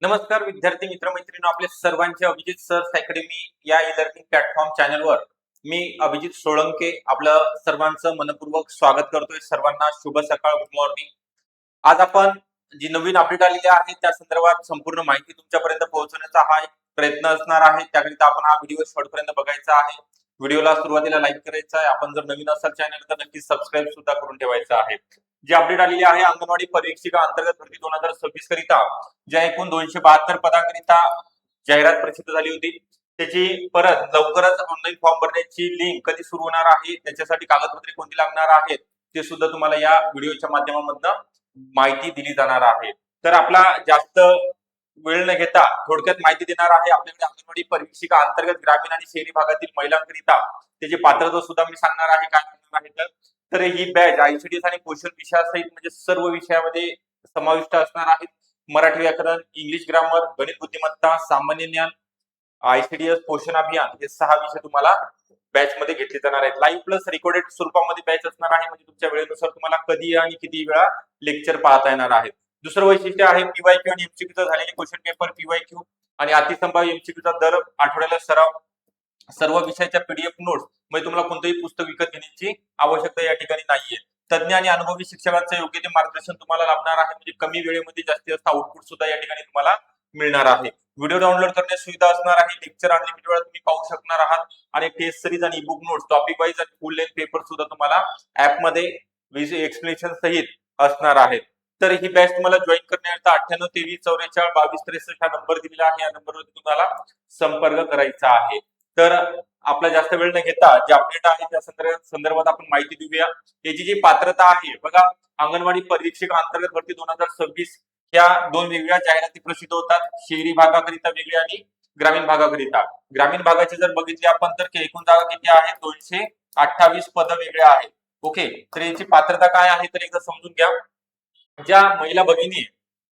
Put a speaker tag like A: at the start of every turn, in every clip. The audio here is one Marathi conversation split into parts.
A: नमस्कार विद्यार्थी मित्र मैत्रिणी, आपले सर्वांचे अभिजित सर्स अकॅडमी या ई लर्निंग प्लॅटफॉर्म चॅनलवर मी अभिजित सोळंके आपलं सर्वांचं मनपूर्वक स्वागत करतोय. सर्वांना शुभ सकाळ, गुड मॉर्निंग. आज आपण जी नवीन अपडेट आलेली आहे त्या संदर्भात संपूर्ण माहिती तुमच्यापर्यंत पोहोचवण्याचा हा एक प्रयत्न असणार आहे. त्याकरिता आपण हा व्हिडिओ शेवटपर्यंत बघायचा आहे. व्हिडिओला सुरुवातीला लाईक करायचं आहे. आपण जर नवीन असाल चॅनल तर नक्की सबस्क्राईब सुद्धा करून ठेवायचं आहे. जी अपडेट आलेली आहे अंगणवाडी परीक्षिका अंतर्गत भरती 2026 करिता ज्या एकूण 272 पदांकरिता जाहिरात प्रसिद्ध झाली होती, त्याची परत लवकरच ऑनलाईन फॉर्म भरण्याची लिंक कधी सुरू होणार आहे, त्याच्यासाठी कागदपत्रे कोणती लागणार आहेत ते सुद्धा तुम्हाला या व्हिडिओच्या माध्यमातून माहिती दिली जाणार आहे. तर आपला जास्त वेळ न घेता थोडक्यात माहिती देणार आहे. आपल्याकडे अंगणवाडी परीक्षिका अंतर्गत ग्रामीण आणि शहरी भागातील महिलांकरिता त्याची पात्रता सुद्धा मी सांगणार आहे काय आहे. तर ही बॅच आयसीडीएस आणि पोषण विषयासहित म्हणजे सर्व विषयामध्ये समाविष्ट असणार आहे. मराठी व्याकरण, इंग्लिश ग्रामर, गणित बुद्धिमत्ता, सामान्य ज्ञान, आयसीडीएस, पोषण अभियान हे 6 विषय तुम्हाला बॅच मध्ये घेतले जाणार आहेत. लाईव्ह प्लस रेकॉर्डेड स्वरूपामध्ये बॅच असणार आहे, म्हणजे तुमच्या वेळेनुसार तुम्हाला कधी आणि किती वेळा लेक्चर पाहता येणार आहेत. दुसरं वैशिष्ट्य आहे पीवायक्यू आणि एमसीक्यूचा झालेले क्वेश्चन पेपर पीवायक्यू आणि अतिसंभाव्य एमसीक्यूचा दर आठवड्याला सराव, सर्व विषयाच्या पीडीएफ नोट्स म्हणजे तुम्हाला कोणतेही पुस्तक विकत घेण्याची आवश्यकता या ठिकाणी नाहीये. तज्ञ आणि अनुभवी शिक्षकांचं योग्य ते मार्गदर्शन तुम्हाला लाभणार आहे, म्हणजे कमी वेळेमध्ये जास्तीत जास्त आउटपुट सुद्धा या ठिकाणी तुम्हाला मिळणार आहे. व्हिडिओ डाउनलोड करण्यास सुविधा असणार आहे. लेक्चर अनलिमिटेड वेळा तुम्ही पाहू शकणार आहात आणि टेस्ट सिरीज आणि ईबुक नोट्स, टॉपिक वाईज आणि फुल लेंथ पेपर सुद्धा तुम्हाला ऍप मध्ये एक्सप्लेनेशन सहित असणार आहेत. तर ही बॅच तुम्हाला जॉईन करण्याकरता 9823442263 हा नंबर दिलेला आहे. या नंबरवर तुम्हाला संपर्क करायचा आहे. तर आपला जास्त वेळ न घेता जे अपडेट आहे त्या संदर्भात आपण माहिती देऊया. याची जी पात्रता आहे बघा, अंगणवाडी परीक्षक अंतर्गत भरती 2026 या दोन वेगवेगळ्या जाहिराती प्रसिद्ध होतात. शहरी भागाकरिता वेगळी आणि ग्रामीण भागाकरिता. ग्रामीण भागाचे जर बघितले आपण तर एकूण जागा किती आहेत, 228 पद वेगळे आहेत. ओके, तर याची पात्रता काय आहे तर एकदा समजून घ्या. ज्या महिला भगिनी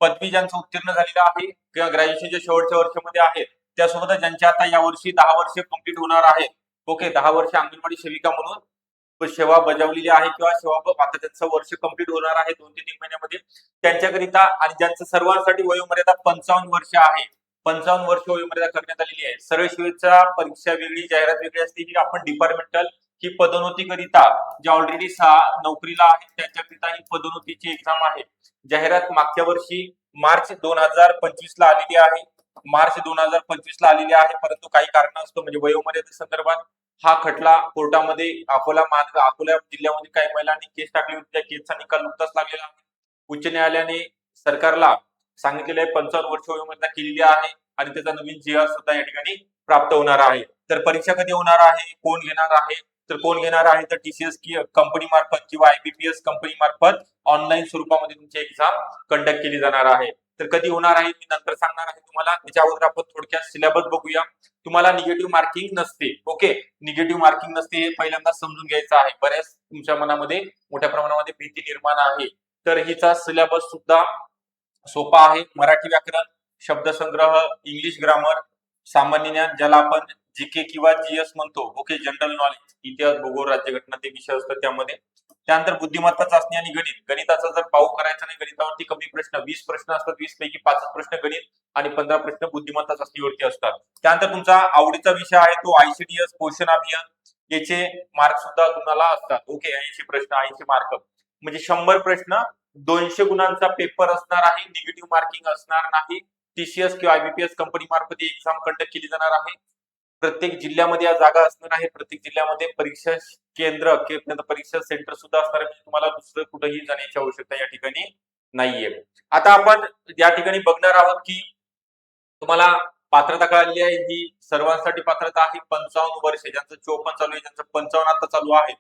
A: पदवी ज्यांचं उत्तीर्ण झालेलं आहे किंवा ग्रॅज्युएशनच्या शेवटच्या वर्षामध्ये आहेत, त्यासोबतच ज्यांच्या आता यावर्षी 10 वर्ष कंप्लीट होणार आहेत. ओके, 10 वर्ष अंगणवाडी सेविका म्हणून सेवा बजावलेली आहे किंवा सेवा आता त्यांचं वर्ष कंप्लीट होणार आहे 2 ते 3 महिन्यामध्ये, त्यांच्याकरिता आणि ज्यांचं सर्वांसाठी वयोमर्यादा 55 वर्ष आहे, 55 वर्ष वयोमर्यादा करण्यात आलेली आहे. सरळ सेवेचा परीक्षा वेगळी, जाहिरात वेगळी असते. जी आपण डिपार्टमेंटल ही पदोन्नतीकरिता जे ऑलरेडी नोकरीला आहेत त्यांच्याकरिता ही पदोन्नतीची एक्झाम आहे. जाहिरात मागच्या वर्षी मार्च 2025 ला आलेली आहे. मार्च 2025 ला आलेली आहे, परंतु काही कारण असतो म्हणजे वयोमर्यादे संदर्भात हा खटला कोर्टामध्ये अकोला जिल्ह्यामध्ये काही महिलांनी केस टाकली होती. त्या केसचा निकाल नुकताच लागलेला आहे. उच्च न्यायालयाने सरकारला सांगितलेलं आहे 55 वर्ष वयोमर्यादा केलेली आहे आणि त्याचा नवीन जीआर सुद्धा या ठिकाणी प्राप्त होणार आहे. तर परीक्षा कधी होणार आहे, कोण घेणार आहे, तर कोण घेणार आहे तर टीसीएस कंपनी मार्फत किंवा आयबीपीएस कंपनी मार्फत ऑनलाईन स्वरूपामध्ये तुमची एक्झाम कंडक्ट केली जाणार आहे. तर कधी होणार आहे मी नंतर सांगणार आहे तुम्हाला. त्याच्या अगोदर आपण थोडक्यात सिलेबस बघूया. तुम्हाला निगेटिव्ह मार्किंग नसते. ओके, निगेटिव्ह मार्किंग नसते हे पहिल्यांदा समजून घ्यायचं आहे. बऱ्याच तुमच्या मनामध्ये मोठ्या प्रमाणामध्ये भीती निर्माण आहे. तर हिचा सिलेबस सुद्धा सोपा आहे. मराठी व्याकरण, शब्दसंग्रह, इंग्लिश ग्रामर, सामान्य ज्ञान ज्याला आपण जीके किंवा जीएस म्हणतो. ओके, जनरल नॉलेज, इतिहास, भूगोल, राज्यघटना ते विषय असतात त्यामध्ये. त्यानंतर बुद्धिमत्ता चाचणी आणि गणित. गणिताचा जर पाऊ करायचा नाही, गणितावरती कमी प्रश्न 20 प्रश्न असतात. 20 पैकी 5 प्रश्न गणित आणि 15 प्रश्न बुद्धिमत्ता चाचणीवरती असतात. त्यानंतर तुमचा आवडीचा विषय आहे तो आयसीडीएस, पोषण अभियान. याचे मार्क सुद्धा तुम्हाला असतात. ओके, 80 प्रश्न, 80 मार्क म्हणजे 100 प्रश्न, 200 गुणांचा पेपर असणार आहे. निगेटिव्ह मार्किंग असणार नाही. टीसीएस किंवा आयबीपीएस कंपनी मार्फत एक्झाम कंडक्ट केली जाणार आहे. प्रत्येक जिल्ह्यामध्ये या जागा असणार आहे. प्रत्येक जिल्ह्यामध्ये परीक्षा केंद्र किंवा परीक्षा सेंटर सुद्धा असणार आहे. तुम्हाला दुसरं कुठेही जाण्याची आवश्यकता या ठिकाणी नाहीये. आता आपण या ठिकाणी बघणार आहोत की तुम्हाला पात्रता कळाली आहे. ही सर्वांसाठी पात्रता आहे. 55 वर्ष, ज्यांचं 54 चालू आहे, ज्यांचं 55 आता चालू आहे.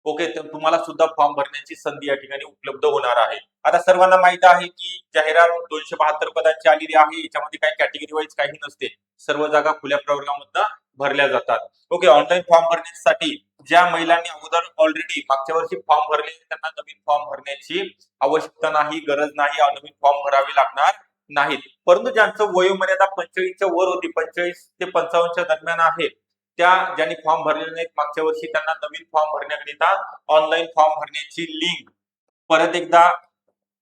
A: ओके, तर तुम्हाला सुद्धा फॉर्म भरण्याची संधी या ठिकाणी उपलब्ध होणार आहे. आता सर्वांना माहित आहे की जाहिरात 272 पदांची आलेली आहे. याच्यामध्ये काही कॅटेगरी वाईज काही नसते. सर्व जागा खुल्या प्रवर्गामधून भरल्या जातात. ओके, ऑनलाईन फॉर्म भरण्यासाठी ज्या महिलांनी अगोदर ऑलरेडी मागच्या वर्षी फॉर्म भरले त्यांना नवीन फॉर्म भरण्याची आवश्यकता नाही, गरज नाही. नवीन फॉर्म भरावे लागणार नाहीत. परंतु ज्यांचं वयोमर्यादा 45च्या वर होती, 45 ते 55च्या दरम्यान आहे, त्या ज्यांनी फॉर्म भरलेले नाहीत मागच्या वर्षी, त्यांना नवीन फॉर्म भरण्याकरिता ऑनलाईन फॉर्म भरण्याची लिंक परत एकदा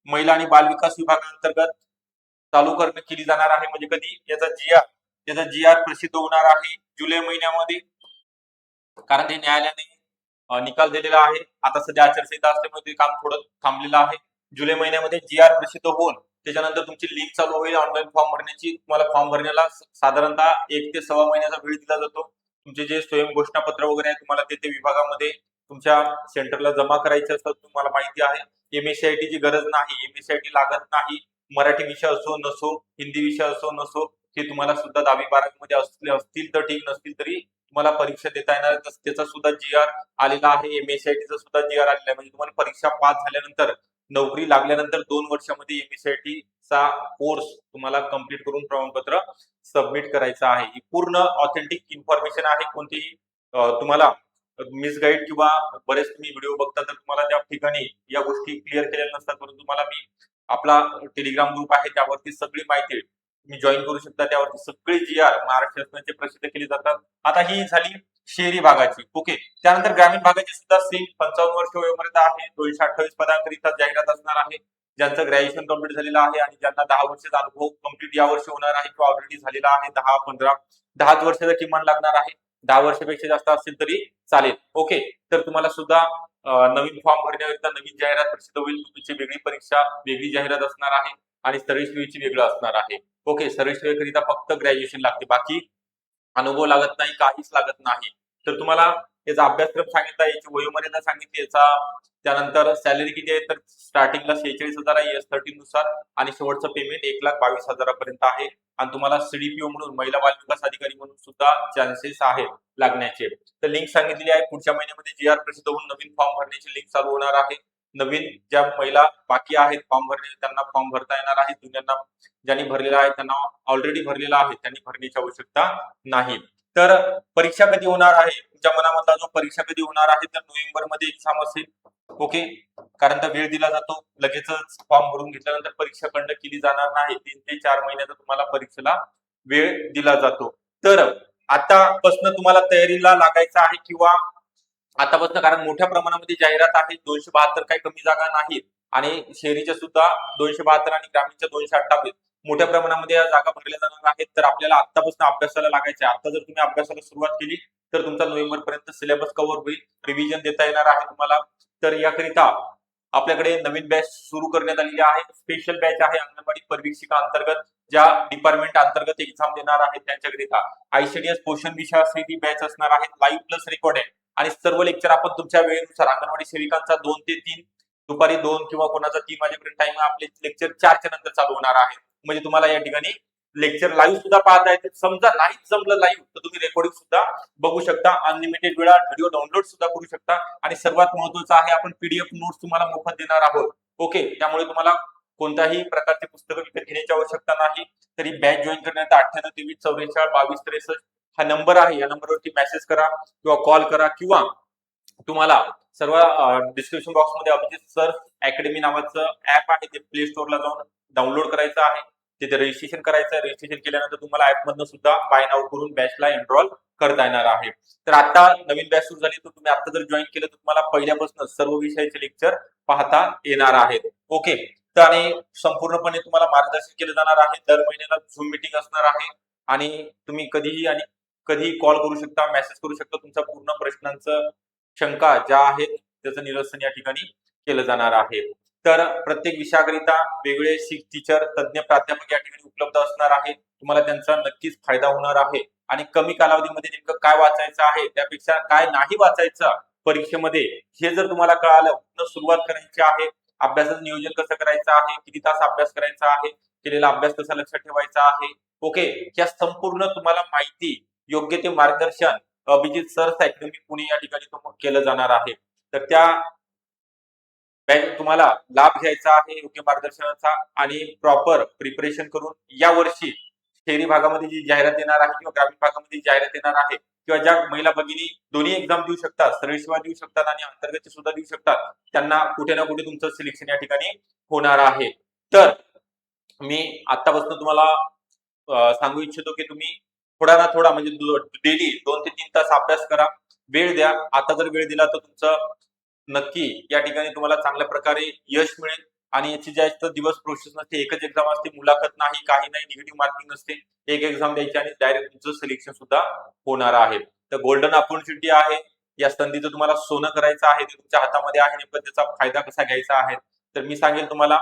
A: महिला आणि बाल विकास विभागांतर्गत चालू केली जाणार आहे. म्हणजे कधी याचा जी आर प्रसिद्ध होणार आहे जुलै महिन्यामध्ये, कारण ते न्यायालयाने निकाल दिलेला आहे. आता सध्या आचारसंहिता असल्यामुळे ते काम थोडं थांबलेलं आहे. जुलै महिन्यामध्ये जी आर प्रसिद्ध होऊन त्याच्यानंतर तुमची लिंक चालू होईल ऑनलाईन फॉर्म भरण्याची. तुम्हाला फॉर्म भरण्याला साधारणतः 1 ते सव्वा महिन्याचा वेळ दिला जातो. तुमचे जे स्वयं घोषणापत्र वगैरे आहे तुम्हाला ते विभागामध्ये तुमच्या सेंटरला जमा करायचे असतात. तुम्हाला माहिती आहे MSCIT ची गरज नाही, MSCIT लागत नाही. मराठी विषय असो नसो, हिंदी विषय असो नसो, हे तुम्हाला सुद्धा 10वी 12वी मध्ये असतील तर ठीक, नसतील तरी तुम्हाला परीक्षा देता येणार. त्याचा सुद्धा जी आर आलेला आहे. MSCIT चा सुद्धा जी आर आलेला आहे. म्हणजे तुम्हाला परीक्षा पास झाल्यानंतर नोकरी लागल्यानंतर 2 वर्षामध्ये MSCIT चा कोर्स तुम्हाला कंप्लीट करून प्रमाणपत्र सबमिट करायचं आहे. ही पूर्ण ऑथेंटिक इन्फॉर्मेशन आहे. कोणतीही तुम्हाला मिसगाईड किंवा बरेच तुम्ही व्हिडिओ बघता तर तुम्हाला त्या ठिकाणी या गोष्टी क्लिअर केलेल्या नसतात, परंतु तुम्हाला मी आपला टेलिग्राम ग्रुप आहे त्यावरती सगळी माहिती तुम्ही जॉईन करू शकता. त्यावरती सगळे जी आर महाराष्ट्र शासनाचे प्रसिद्ध केले जातात. आता ही झाली शहरी भागाची. ओके, त्यानंतर ग्रामीण भागाची सुद्धा सेम 55 वर्ष वयोमर्यादा आहे. 228 पदांकरिता जाहिरात असणार आहे. ज्यांचं ग्रॅज्युएशन कंप्लीट झालेलं आहे आणि ज्यांना 10 वर्षाचा अनुभव कंप्लीट या वर्षी होणार आहे किंवा ऑलरेडी झालेला आहे, 10 वर्षाचा किमान लागणार आहे. 10 वर्षापेक्षा जास्त असेल तरी चालेल. ओके, तर तुम्हाला सुद्धा नवीन फॉर्म भरण्याकरिता नवीन जाहिरात प्रसिद्ध होईल. तुमची वेगळी परीक्षा, वेगळी जाहिरात असणार आहे आणि सरळ सेवेची वेगळं असणार आहे. ओके, सरळ सेवेकरिता फक्त ग्रॅज्युएशन लागते, बाकी अनुभव लागत नाही, काहीच लागत नाही. तर तुम्हाला याचा अभ्यासक्रम सांगितला, याची वयोमर्यादा सांगितली, याचा त्यानंतर सॅलरी किती आहे तर स्टार्टिंगला 46,000 आहे ES13 नुसार आणि शेवटचं पेमेंट 1,22,000 पर्यंत आहे. आणि तुम्हाला CDPO म्हणून महिला बाल विकास अधिकारी म्हणून सुद्धा चान्सेस आहेत लागण्याचे. तर लिंक सांगितलेली आहे. पुढच्या महिन्यामध्ये जी आर प्रसिद्ध होऊन नवीन फॉर्म भरण्याची लिंक चालू होणार आहे. नवीन ज्या महिला बाकी आहेत फॉर्म भरणे त्यांना फॉर्म भरता येणार आहे. जुन्यांना ज्यांनी भरलेला आहे त्यांना ऑलरेडी भरलेला आहे त्यांनी भरण्याची आवश्यकता नाही. तर परीक्षा कधी होणार आहे, तुमच्या मनामधला जो परीक्षा कधी होणार आहे तर नोव्हेंबर मध्ये एक्झाम असेल. ओके, कारण तर वेळ दिला जातो. लगेचच फॉर्म भरून घेतल्यानंतर परीक्षा कंडक्ट केली जाणार नाही. 3 ते 4 महिन्याचा तुम्हाला परीक्षेला वेळ दिला जातो. तर आतापासून तुम्हाला तयारीला लागायचं आहे किंवा आतापासून, कारण मोठ्या प्रमाणामध्ये जाहिरात आहे. 272 काही कमी जागा नाहीत आणि शहरीच्या सुद्धा 272 आणि ग्रामीणच्या 228 मोठ्या प्रमाणामध्ये या जागा भरल्या जाणार आहेत. तर आपल्याला आतापासून अभ्यासाला लागायचे. आता जर तुम्ही अभ्यासाला सुरुवात केली तर तुमचा नोव्हेंबर पर्यंत सिलेबस कव्हर होईल, रिव्हिजन देता येणार आहे तुम्हाला. तर याकरिता आपल्याकडे नवीन बॅच सुरू करण्यात आलेली आहे. स्पेशल बॅच आहे अंगणवाडी परिवीक्षिका अंतर्गत, ज्या डिपार्टमेंट अंतर्गत एक्झाम देणार आहेत त्यांच्याकरिता ICDS पोषण विषयाची ती बॅच असणार आहे. लाईव्ह प्लस रेकॉर्डेड आणि सर्व लेक्चर आपण तुमच्या वेळेनुसार, अंगणवाडी सेविकांचा 2 ते 3 दुपारी 2 किंवा कोणाचा 3 वाजेपर्यंत टाइम, आपले लेक्चर 4च्या नंतर चालू होणार आहे. म्हणजे तुम्हाला या ठिकाणी लेक्चर लाईव्ह सुद्धा पाहता येते. समजा नाहीच जमलं लाईव्ह तर तुम्ही रेकॉर्डिंग सुद्धा बघू शकता. अनलिमिटेड वेळा व्हिडिओ डाउनलोड सुद्धा करू शकता. आणि सर्वात महत्त्वाचं आहे, आपण PDF नोट्स तुम्हाला मोफत देणार आहोत. ओके, त्यामुळे तुम्हाला कोणत्याही प्रकारचे पुस्तकं विकत घेण्याची आवश्यकता नाही. तरी बॅच जॉईन करण्याचा 98 23 44 22 63 हा नंबर आहे. या नंबरवरती मेसेज करा किंवा कॉल करा किंवा तुम्हाला सर्व डिस्क्रिप्शन बॉक्स मध्ये अभिजित सर अकॅडमी नावाचं ऍप आहे, ते प्ले स्टोअरला जाऊन डाउनलोड करायचं आहे. तिथे रजिस्ट्रेशन करायचं आहे. रजिस्ट्रेशन केल्यानंतर तुम्हाला ऍप मधून सुद्धा बाय नाउ करून बॅचला एनरोल करता येणार आहे. तर आता नवीन बॅच सुरू झाली तर तुम्ही आता जर जॉईन केलं तर तुम्हाला पहिल्यापासून सर्व विषयाचे लेक्चर पाहता येणार आहेत. ओके, तर आणि संपूर्णपणे तुम्हाला मार्गदर्शन केलं जाणार आहे. दर महिन्याला झूम मीटिंग असणार आहे आणि तुम्ही कधीही कॉल करू शकता, मेसेज करू शकता. तुमच्या पूर्ण प्रश्नांचं, शंका ज्या आहेत त्याचं निरसन या ठिकाणी केलं जाणार आहे. तर प्रत्येक विषयाकरिता वेगळे टीचर, तज्ञ प्राध्यापक या ठिकाणी उपलब्ध असणार आहे. तुम्हाला त्यांचा नक्कीच फायदा होणार आहे. आणि कमी कालावधीमध्ये नेमकं काय वाचायचं आहे, त्यापेक्षा काय नाही वाचायचं परीक्षेमध्ये, हे जर तुम्हाला कळालं, सुरुवात करायची आहे, अभ्यासाचं नियोजन कसं करायचं आहे, किती तास अभ्यास करायचा आहे, केलेला अभ्यास कसा लक्षात ठेवायचा आहे. ओके, या संपूर्ण तुम्हाला माहिती, योग्य ते मार्गदर्शन अभिजित सर अकॅडमी पुणे या ठिकाणी केलं जाणार आहे. तर त्या तुम्हाला लाभ घ्यायचा आहे योग्य मार्गदर्शनाचा आणि प्रॉपर प्रिपरेशन करून या वर्षी शहरी भागामध्ये जी जाहिरात येणार आहे किंवा ग्रामीण भागामध्ये जाहिरात येणार आहे किंवा ज्या महिला भगिनी दोन्ही एक्झाम देऊ शकतात, सरळ सेवा देऊ शकतात आणि अंतर्गत सुद्धा देऊ शकतात, त्यांना कुठे ना कुठे तुमचं सिलेक्शन या ठिकाणी होणार आहे. तर मी आतापासून तुम्हाला सांगू इच्छितो की तुम्ही थोडा ना थोडा म्हणजे डेली 2 ते 3 तास अभ्यास करा, वेळ द्या. आता जर वेळ दिला तर तुमचं नक्की या ठिकाणी तुम्हाला चांगल्या प्रकारे यश मिळेल. आणि याची जास्त दिवस प्रोसेस नसते. एकच एक्झाम असते, मुलाखत नाही, काही नाही, निगेटिव्ह मार्किंग नसते. एक एक्झाम द्यायची आणि डायरेक्ट तुमचं सिलेक्शन सुद्धा होणार आहे. तर गोल्डन ऑपॉर्च्युनिटी आहे. या संधीचं तुम्हाला सोनं करायचं आहे, ते तुमच्या हातामध्ये आहे. नेमकं त्याचा फायदा कसा घ्यायचा आहे तर मी सांगेल तुम्हाला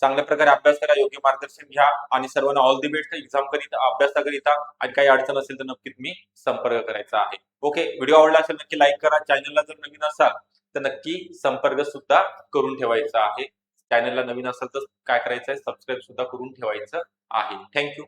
A: चांगल्या प्रकारे अभ्यास करा, योग्य मार्गदर्शन घ्या आणि सर्वांना ऑल दी बेस्ट एक्झाम करिता, अभ्यासाकरिता. आणि काही अडचण असेल तर नक्की तुम्ही संपर्क करायचा आहे. ओके, व्हिडिओ आवडला असेल नक्की लाईक करा. चॅनलला जर नवीन असाल तर नक्की संपर्क सुद्धा करून ठेवायचा आहे. चॅनलला नवीन असाल तर काय करायचं आहे, सबस्क्राईब सुद्धा करून ठेवायचं आहे. थँक्यू.